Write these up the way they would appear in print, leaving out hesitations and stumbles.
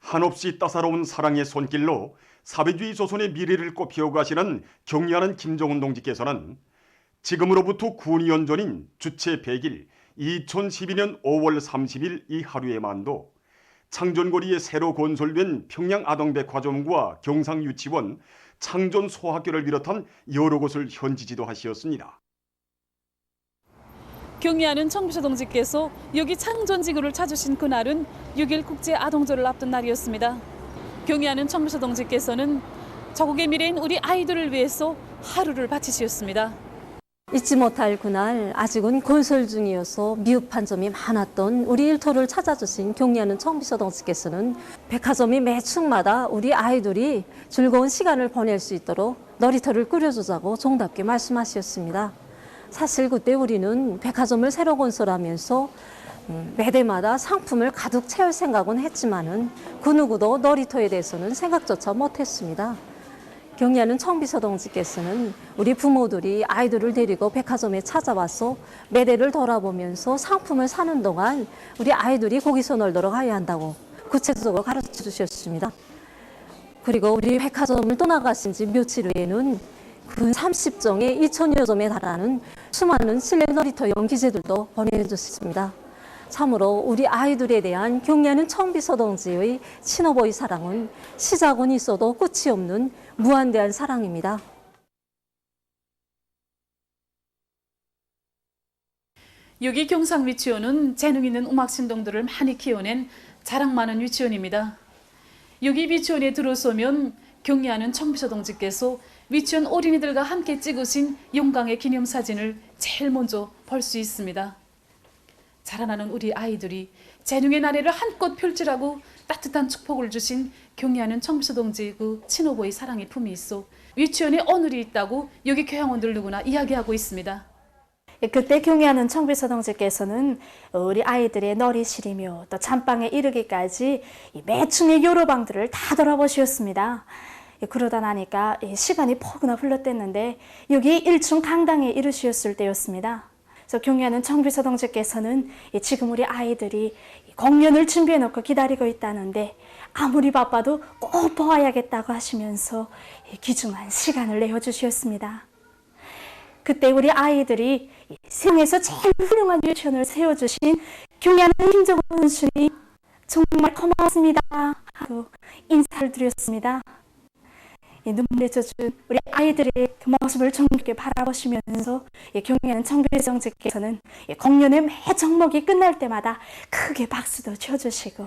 한없이 따사로운 사랑의 손길로 사회주의 조선의 미래를 꽃피워가시는 경리하는 김정은 동지께서는 지금으로부터 9년 전인 주체 100일 2012년 5월 30일 이 하루에만도 창전거리에 새로 건설된 평양아동백화점과 경상유치원, 창전소학교를 비롯한 여러 곳을 현지지도 하시었습니다. 경리하는 청비서 동지께서 여기 창전지구를 찾으신 그날은 6.1 국제아동절을 앞둔 날이었습니다. 경리하는 청비서 동지께서는 저국의 미래인 우리 아이들을 위해서 하루를 바치시었습니다. 잊지 못할 그날, 아직은 건설 중이어서 미흡한 점이 많았던 우리 일터를 찾아주신 경리하는 청비서 동지께서는 백화점이 매축마다 우리 아이들이 즐거운 시간을 보낼 수 있도록 놀이터를 꾸려주자고 정답게 말씀하셨습니다. 사실 그때 우리는 백화점을 새로 건설하면서 매대마다 상품을 가득 채울 생각은 했지만은 그 누구도 놀이터에 대해서는 생각조차 못했습니다. 경리하는 청비서 동지께서는 우리 부모들이 아이들을 데리고 백화점에 찾아와서 매대를 돌아보면서 상품을 사는 동안 우리 아이들이 거기서 놀도록 해야 한다고 구체적으로 가르쳐 주셨습니다. 그리고 우리 백화점을 떠나가신 지 며칠 후에는 근 30종의 2,000여 점에 달하는 수많은 실내 놀이터용 기재들도 보내주셨습니다. 참으로 우리 아이들에 대한 경리하는 청비서 동지의 친어버이 사랑은 시작은 있어도 끝이 없는 무한대한 사랑입니다. 여기 경상유치원은 재능 있는 음악신동들을 많이 키워낸 자랑 많은 유치원입니다. 여기 유치원에 들어서면 경리하는 청비서 동지께서 유치원 어린이들과 함께 찍으신 영광의 기념사진을 제일 먼저 볼 수 있습니다. 자라나는 우리 아이들이 재능의 나래를 한껏 펼치라고 따뜻한 축복을 주신 경리하는 청비서 동지 그 친오버의 사랑의 품이 있어 유치원에 오늘이 있다고 여기 교양원들 누구나 이야기하고 있습니다. 그때 경리하는 청비서 동지께서는 우리 아이들의 놀이실이며 또 잠방에 이르기까지 매층의 여러 방들을 다 돌아보셨습니다. 그러다 나니까 시간이 포근하 흘렀댔는데 여기 1층 강당에 이르셨을 때였습니다. 그래서 경리하는 청비서 동지께서는 지금 우리 아이들이 공연을 준비해 놓고 기다리고 있다는데 아무리 바빠도 꼭 보아야겠다고 하시면서 귀중한 시간을 내어주셨습니다. 그때 우리 아이들이 세상에서 제일 훌륭한 유치원을 세워주신 경리하는 김정은 군수님 정말 고맙습니다 하고 인사를 드렸습니다. 눈물에 젖은 우리 아이들의 그 모습을 정겹게 바라보시면서 경리하는 청비서 동지께서는 공연의 매 종목이 끝날 때마다 크게 박수도 쳐주시고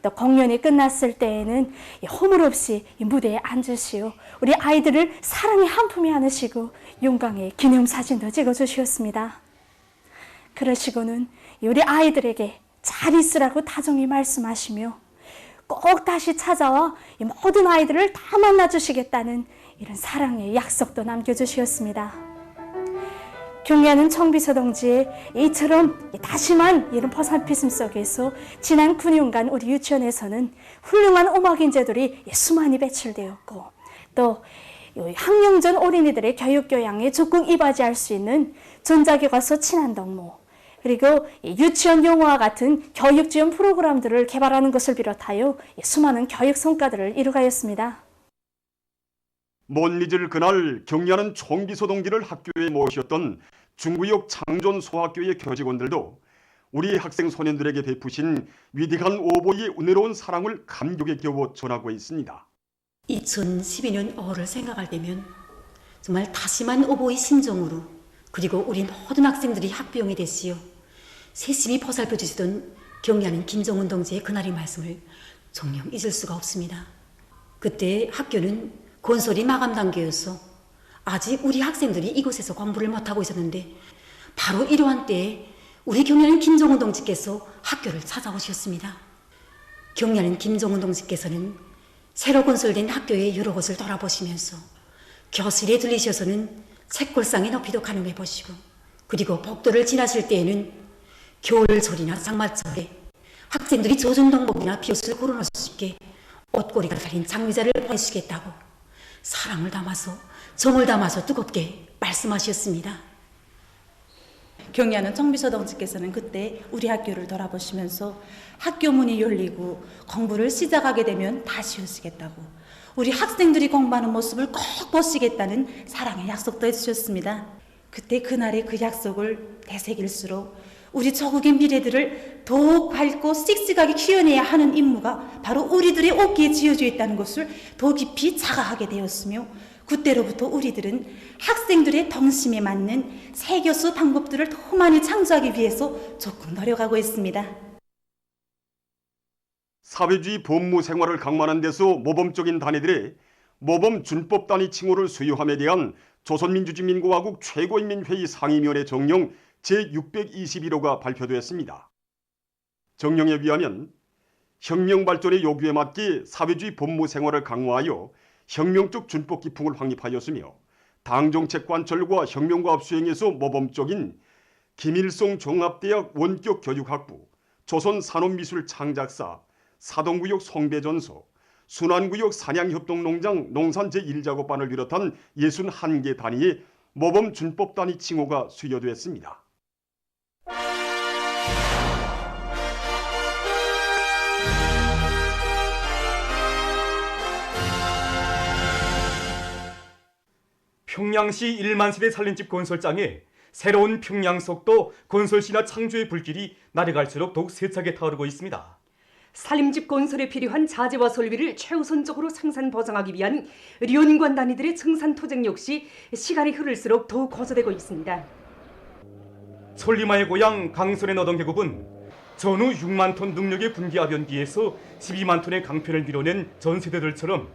또 공연이 끝났을 때에는 허물 없이 무대에 앉으시오 우리 아이들을 사랑의 한 품에 안으시고 영광의 기념사진도 찍어주셨습니다. 그러시고는 우리 아이들에게 잘 있으라고 다정히 말씀하시며 꼭 다시 찾아와 모든 아이들을 다 만나주시겠다는 이런 사랑의 약속도 남겨주셨습니다. 경리하는 청비서 동지의 이처럼 다심한 이런 보살피심 속에서 지난 9년간 우리 유치원에서는 훌륭한 음악인재들이 수많이 배출되었고 또 학령전 어린이들의 교육교양에 적극 이바지할 수 있는 전자교과서 친환동모 그리고 유치원 영어와 같은 교육 지원 프로그램들을 개발하는 것을 비롯하여 수많은 교육 성과들을 이루가였습니다. 못 잊을 그날 경리하는 청비서 동지를 학교에 모셨던 중구역 창전소학교의 교직원들도 우리 학생 소년들에게 베푸신 위대한 오보이의 은혜로운 사랑을 감격에 겨워 전하고 있습니다. 2012년 5월을 생각할 때면 정말 다심한 오보이 심정으로 그리고 우리 모든 학생들이 학부형이 됐시요 세심히 보살펴 주시던 경리하는 김정은 동지의 그날의 말씀을 정녕 잊을 수가 없습니다. 그때 학교는 건설이 마감 단계여서 아직 우리 학생들이 이곳에서 공부를 못하고 있었는데 바로 이러한 때에 우리 경리하는 김정은 동지께서 학교를 찾아오셨습니다. 경리하는 김정은 동지께서는 새로 건설된 학교의 여러 곳을 돌아보시면서 교실에 들리셔서는 책골상의 높이도 가늠해 보시고 그리고 복도를 지나실 때에는 겨울철이나 장마철에 학생들이 젖은 동복이나 비옷을 걸어놓을 수 있게 옷걸이가 달린 장미자를 보내주시겠다고 사랑을 담아서 정을 담아서 뜨겁게 말씀하셨습니다. 경리하는 청비서동지께서는 그때 우리 학교를 돌아보시면서 학교 문이 열리고 공부를 시작하게 되면 다시 오시겠다고, 우리 학생들이 공부하는 모습을 꼭 보시겠다는 사랑의 약속도 해주셨습니다. 그때 그날의 그 약속을 되새길수록 우리 조국의 미래들을 더욱 밝고 씩씩하게 키워내야 하는 임무가 바로 우리들의 어깨에 지어져 있다는 것을 더 깊이 자각하게 되었으며, 그때로부터 우리들은 학생들의 동심에 맞는 세교수 방법들을 더 많이 창조하기 위해서 적극 노력하고 있습니다. 사회주의 법무 생활을 강화하는 데서 모범적인 단위들의 모범 준법 단위 칭호를 수여함에 대한 조선민주주의민공화국 최고인민회의 상임위원회 정령 제621호가 발표되었습니다. 정령에 의하면 혁명 발전의 요구에 맞게 사회주의 법무 생활을 강화하여 혁명적 준법 기풍을 확립하였으며, 당정책 관철과 혁명과업 수행에서 모범적인 김일성 종합대학 원격 교육학부, 조선산업미술 창작사, 사동구역 송배전서, 순환구역 산양협동농장 농산 제1작업반을 비롯한 61개 단위의 모범 준법 단위 칭호가 수여되었습니다. 평양시 1만 세대 살림집 건설장에 새로운 평양속도 건설시나 창조의 불길이 날이 갈수록 더욱 세차게 타오르고 있습니다. 살림집 건설에 필요한 자재와 설비를 최우선적으로 생산 보장하기 위한 연관 단위들의 증산 투쟁 역시 시간이 흐를수록 더욱 고조되고 있습니다. 천리마의 고향 강선의 노동계급은 전후 6만 톤 능력의 분기 압연기에서 12만 톤의 강편을 밀어낸 전 세대들처럼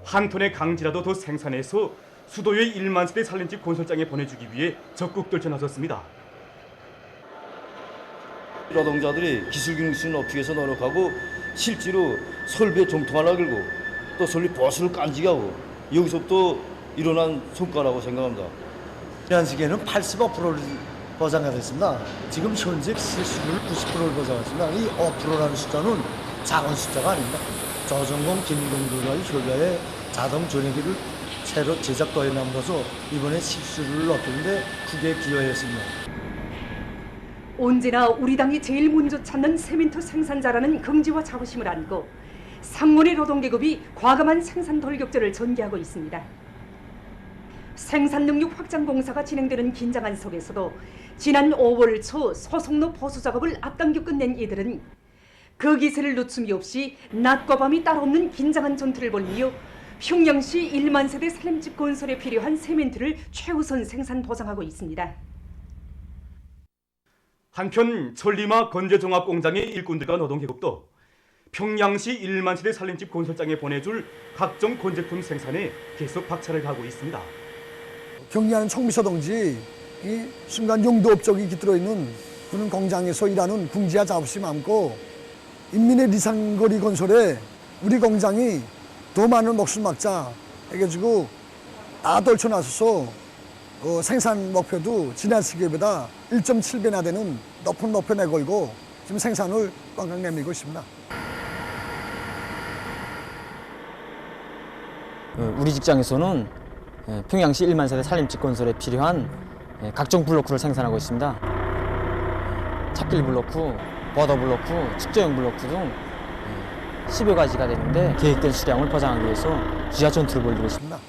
한 톤의 강지라도 더 생산해서 수도의 1만 세대 살림집 건설장에 보내주기 위해 적극 떨쳐나섰습니다. 노동자들이 기술경신 업체에서 노력하고 실제로 설비에 정통 하나 걸고 또 설비 보수를 깐지게 하고, 여기서부터 일어난 성과라고 생각합니다. 지난 시기에는 85%를 보장하겠습니다. 지금 현재 실수율 90%를 보장했습니다. 이 5%라는 숫자는 작은 숫자가 아닙니다. 조정공, 김동준과의 협약에 자동 전용기를 새로 제작도에 남겨서 이번에 실수율을 높이는데 크게 기여했습니다. 언제나 우리 당이 제일 먼저 찾는 세멘트 생산자라는 긍지와 자부심을 안고 상원의 노동계급이 과감한 생산 돌격전을 전개하고 있습니다. 생산 능력 확장 공사가 진행되는 긴장한 속에서도 지난 5월 초 소속로 보수 작업을 앞당겨 끝낸 이들은 그 기세를 늦춤이 없이 낮과 밤이 따로 없는 긴장한 전투를 벌이며 평양시 1만 세대 살림집 건설에 필요한 세멘트를 최우선 생산 보장하고 있습니다. 한편 천리마 건재종합공장의 일꾼들과 노동계급도 평양시 1만 세대 살림집 건설장에 보내줄 각종 건제품 생산에 계속 박차를 가하고 있습니다. 경리하는 청비서동지 이 순간 용도 업적이 깃들어 있는 그런 공장에서 일하는 궁지와 자부심 많고, 인민의 리상거리 건설에 우리 공장이 더 많은 목숨 막자 해가지고 다 떨쳐나서서 생산 목표도 지난 시기보다 1.7배나 되는 높은 목표 내걸고 지금 생산을 꽝꽝 내밀고 있습니다. 우리 직장에서는 평양시 1만 세대 살림집 건설에 필요한 각종 블로크를 생산하고 있습니다. 찻길 블로크, 버더 블로크, 측정형 블로크 등 10여 가지가 되는데 계획된 수량을 보장하기 위해서 지하 전투를 벌이고 있습니다.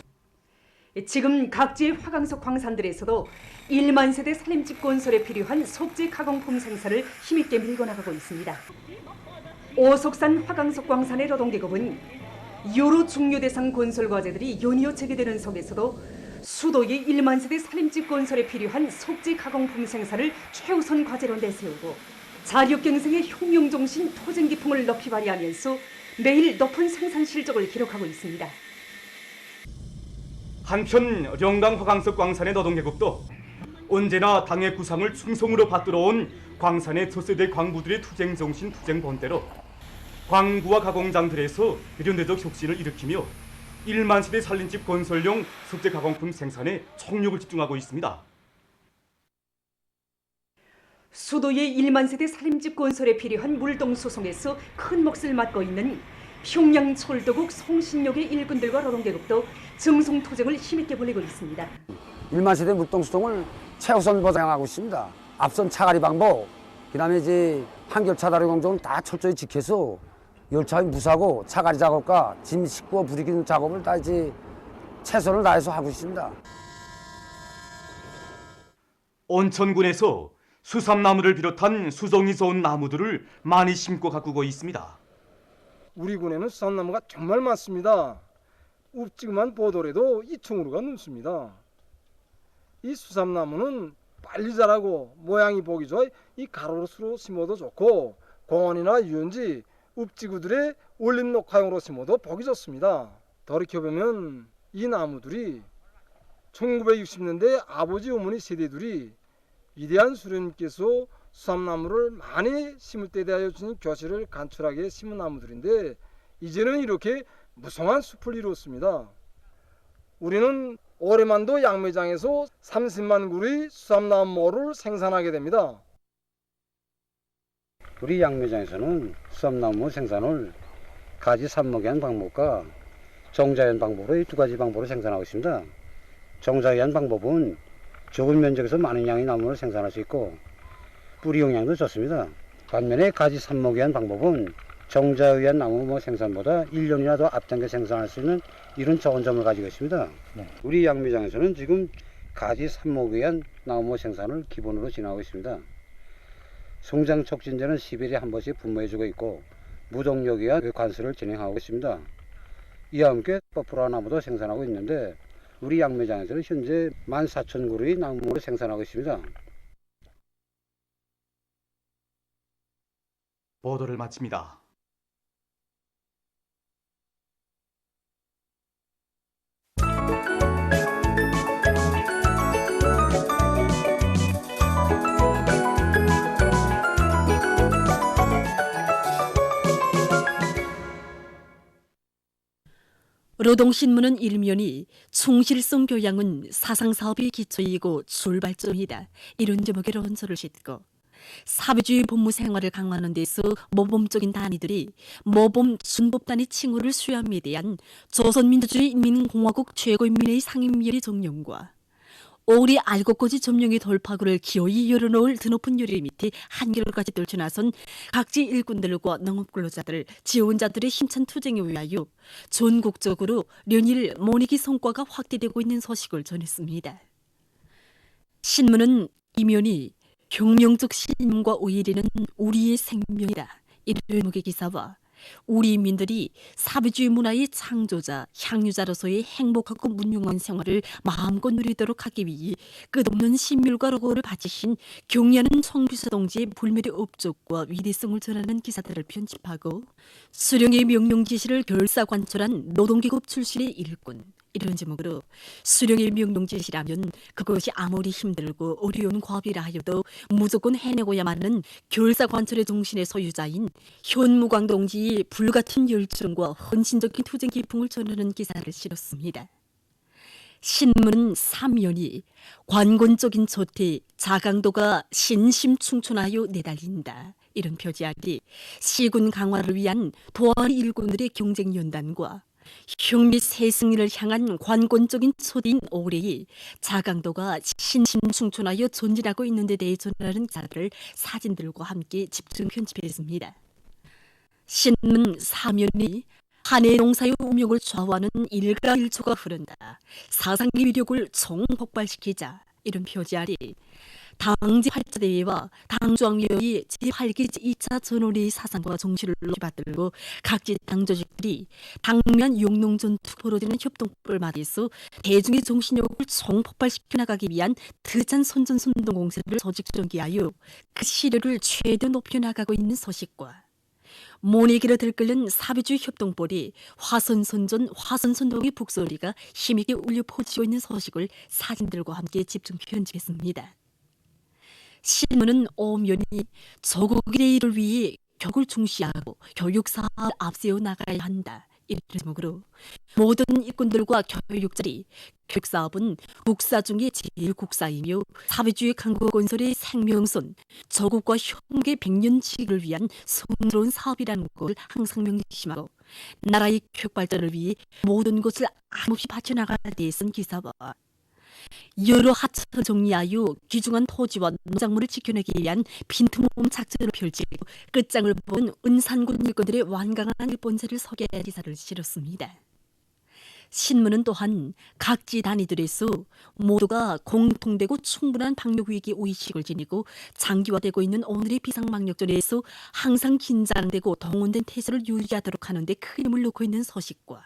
지금 각지의 화강석 광산들에서도 1만 세대 살림집 건설에 필요한 속재 가공품 생산을 힘있게 밀고 나가고 있습니다. 오속산 화강석 광산의 노동계급은 여러 중요 대상 건설 과제들이 연이어 제기되는 속에서도 수도의 1만 세대 살림집 건설에 필요한 속재 가공품 생산을 최우선 과제로 내세우고 자력 경쟁의 혁명 정신 토쟁 기풍을 높이 발휘하면서 매일 높은 생산 실적을 기록하고 있습니다. 한편 영당 화강석 광산의 노동계급도 언제나 당의 구상을 충성으로 받들어온 광산의 첫세대 광부들의 투쟁 정신, 투쟁 본대로 광구와 가공장들에서 현대적 혁신을 일으키며 1만 세대 살림집 건설용 석재 가공품 생산에 총력을 집중하고 있습니다. 수도의 1만 세대 살림집 건설에 필요한 물동 수송에서 큰 몫을 맡고 있는 평양 철도국 송신역의 일꾼들과 노동계급도 정성 투쟁을 힘있게 벌이고 있습니다. 1만 세대 물동 수송을 최우선 보장하고 있습니다. 앞선 차가리 방법, 그다음에 이제 한결 차다리 공정을 다 철저히 지켜서 열차의 무사고 차가리 작업과 짐 싣고 부리기는 작업을 다 이제 최선을 다해서 하고 있습니다. 온천군에서 수삼나무를 비롯한 수종이 좋은 나무들을 많이 심고 가꾸고 있습니다. 우리 군에는 수삼나무가 정말 많습니다. 읍지그만 보더라도 2층으로가 넘습니다. 이 수삼나무는 빨리 자라고 모양이 보기 좋아 이 가로수로 심어도 좋고 공원이나 유원지, 읍지구들의 올림 녹화용으로 심어도 보기 좋습니다. 돌이켜보면 이 나무들이 1960년대 아버지 어머니 세대들이 위대한 수령님께서 수삼나무를 많이 심을 때 대하여 주신 교실을 간추하게 심은 나무들인데 이제는 이렇게 무성한 숲을 이루었습니다. 우리는 올해만도 양매장에서 30만 그루의 수삼나무를 생산하게 됩니다. 우리 양매장에서는 수삼나무 생산을 가지 삽목이한 방법과 정자연 방법으로 이 두 가지 방법으로 생산하고 있습니다. 정자연 방법은 적은 면적에서 많은 양의 나무를 생산할 수 있고 뿌리 영양도 좋습니다. 반면에 가지 삽목이한 방법은 정자에 의한 나무 생산보다 1년이나 더 앞당겨 생산할 수 있는 이런 좋은 점을 가지고 있습니다. 우리 양매장에서는 지금 가지 삽목에 의한 나무 생산을 기본으로 진행하고 있습니다. 성장 촉진제는 10일에 한 번씩 분모해주고 있고 무동력에 의한 관수를 진행하고 있습니다. 이와 함께 퍼프라 나무도 생산하고 있는데 우리 양매장에서는 현재 14,000그루의 나무를 생산하고 있습니다. 보도를 마칩니다. 노동신문은 일면이 충실성 교양은 사상사업의 기초이고 출발점이다. 이런 제목의論설을 싣고 사회주의 법무 생활을 강화하는 데서 모범적인 단위들이 모범 준법단위 칭호를 수여함에 대한 조선민주주의 인민공화국 최고인민회의 상임위의 정령과 오리 알곡고지 점령의 돌파구를 기어이 열어놓을 드높은 요리 밑에 한결같이 떨쳐나선 각지 일꾼들과 농업근로자들, 지원자들의 힘찬 투쟁에 의하여 전국적으로 연일 모내기 성과가 확대되고 있는 소식을 전했습니다. 신문은 이면이 혁명적 신념과 의리는 우리의 생명이다. 이 제목의 기사와 우리 인민들이 사회주의 문화의 창조자, 향유자로서의 행복하고 문명한 생활을 마음껏 누리도록 하기 위해 끝없는 신밀과 노고를 바치신 경리하는 청비서 동지의 불멸의 업적과 위대성을 전하는 기사들을 편집하고 수령의 명령 지시를 결사관철한 노동계급 출신의 일꾼, 이런 제목으로 수령의 명령 지시라면 그것이 아무리 힘들고 어려운 과업이라 하여도 무조건 해내고야만 하는 결사관철의 정신의 소유자인 현무광 동지의 불같은 열정과 헌신적인 투쟁 기풍을 전하는 기사를 실었습니다. 신문은 3면이 관건적인 조퇴, 자강도가 신심충천하여 내달린다. 이런 표지하기 시군 강화를 위한 도하리 일꾼들의 경쟁연단과 혁미 새승리를 향한 관건적인 초대인 올해의 자강도가 신심충천하여 존재하고 있는 데 대해 전하는 기사들을 사진들과 함께 집중 편집했습니다. 신문 4면이 한해 농사의 운명을 좌우하는 일가일초가 흐른다. 사상의 위력을 총폭발시키자. 이런 표지 아래 당지 8차 대회와 당조항위의 제8기 2차 전원회의 사상과 정신을 받들고 각지 당조직들이 당면 용농전투 벌어지는 협동법을 맞이해서 대중의 정신력을 총폭발시켜 나가기 위한 드찬 선전선동 공세를 조직전개하여 그 시력을 최대 높여나가고 있는 소식과 모내기로 들끓는 사회주의 협동벌이 화선선전, 화선선동의 북소리가 힘있게 울려 퍼지고 있는 소식을 사진들과 함께 집중 편집했습니다. 신문은 5면이 조국의 내일을 위해 교육을 중시하고 교육사업을 앞세워 나가야 한다. 이런 제목으로 모든 일꾼들과 교육자리, 교육사업은 국사 중에 제일 국사이며 사회주의 강국 건설의 생명선, 조국과 형계 100년치를 위한 성스러운 사업이라는 것을 항상 명심하고 나라의 교육 발전을 위해 모든 것을 아낌없이 바쳐나가야 되선 기사와 여러 하천을 정리하여 귀중한 토지와 농작물을 지켜내기 위한 빈틈없는 작전을 펼치고 끝장을 본 은산군 일꾼들의 완강한 일본세를 소개한 기사를 실었습니다. 신문은 또한 각지 단위들에서 모두가 공통되고 충분한 방역위기 의식을 지니고 장기화되고 있는 오늘의 비상방역전에서 항상 긴장되고 동원된 태세를 유지하도록 하는 데 큰 힘을 놓고 있는 소식과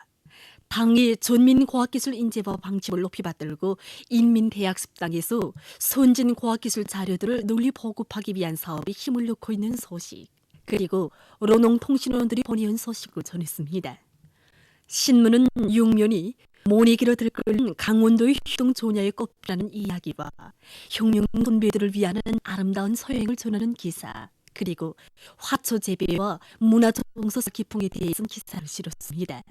당의 전민과학기술 인재와 방침을 높이 받들고 인민대학습당에서 선진과학기술 자료들을 널리 보급하기 위한 사업에 힘을 놓고 있는 소식, 그리고 로농통신원들이 보내온 소식을 전했습니다. 신문은 6면이 모내기로 들끓는 강원도의 휴동조냐의 꽃이라는 이야기와 혁명 선배들을 위한 아름다운 소행을 전하는 기사, 그리고 화초 재배와 문화정서 기풍에 대해서 기사를 실었습니다.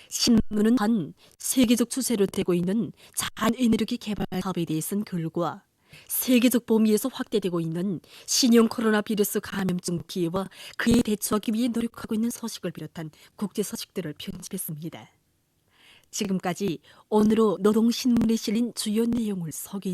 신문은 한 세계적 추세로 되고 있는 자연에너지 개발 사업에 대해서는 글과 세계적 범위에서 확대되고 있는 신형 코로나 바이러스 감염증 피해와 그에 대처하기 위해 노력하고 있는 소식을 비롯한 국제 소식들을 편집했습니다. 지금까지 오늘로 노동신문에 실린 주요 내용을 소개해